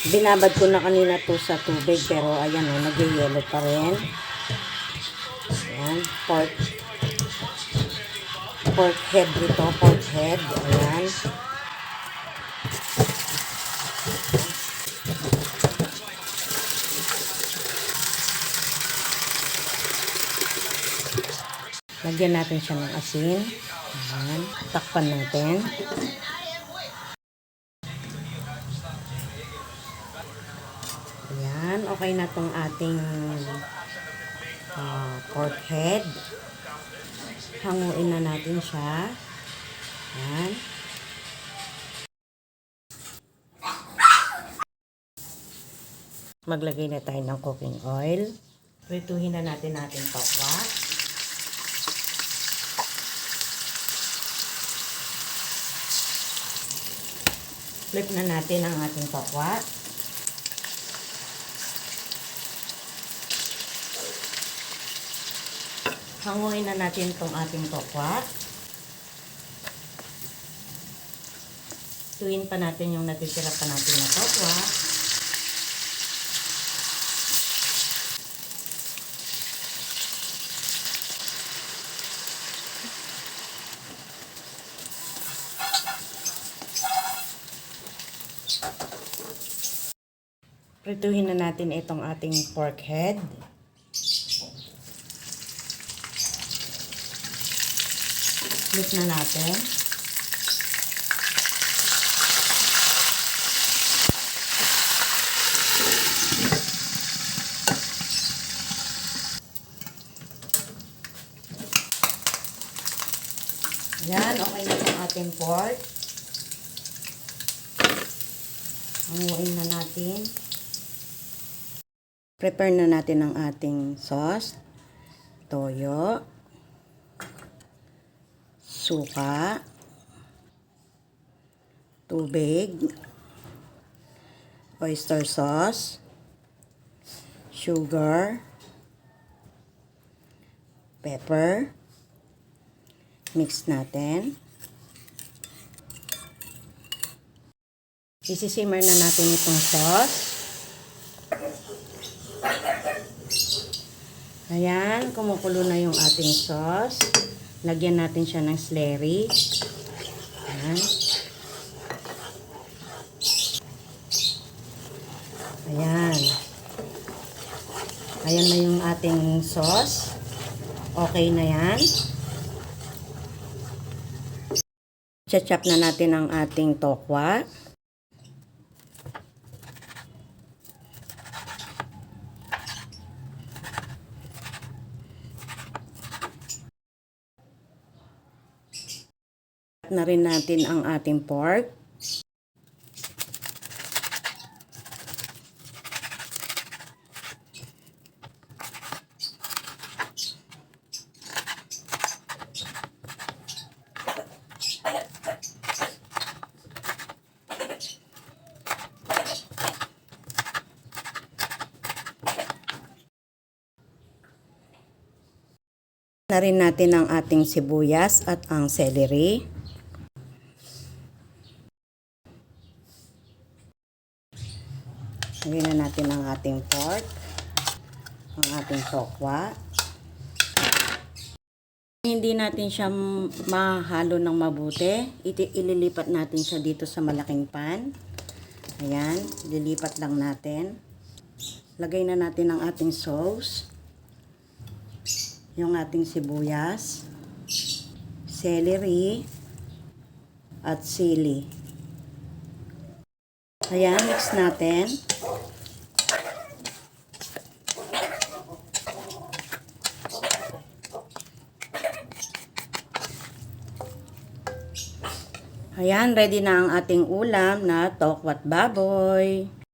Binabad ko na kanina to sa tubig pero ayan o, nag-yellow pa rin. Ayan, pork head ito, pork head. Ayan. Lagyan natin siya ng asin. Ayan, takpan natin. Ayan, okay na tong ating pork head. Hanguin na natin siya. Ayan. Maglagay na tayo ng cooking oil. Prituhin na natin ating tokwa. Flip na natin ang ating tokwa. Hanguin na natin itong ating tokwa. Tuwin pa natin yung natitira pa natin na tokwa. Prituhin na natin itong ating pork head. Flip na natin. Yan, okay na itong ating pork. Hanguin na natin. Prepare na natin ang ating sauce. Toyo. Suka. Tubig. Oyster sauce. Sugar. Pepper. Mix natin. Isisimmer na natin itong sauce. Ayan, kumukulo na yung ating sauce. Lagyan natin siya ng celery. Ayan. Ayan. Ayan na yung ating sauce. Okay na yan. Chop na natin ang ating tokwa. Na rin natin ang ating pork. Na rin natin ang ating sibuyas at ang celery. Lagyan na natin ang ating pork, ang ating tokwa. Hindi natin siya mahalo ng mabuti. Ililipat natin siya dito sa malaking pan. Ayan, lilipat lang natin. Lagay na natin ang ating sauce. Yung ating sibuyas, celery, at sili. Ayan, mix natin. Ayan, ready na ang ating ulam na tokwat baboy.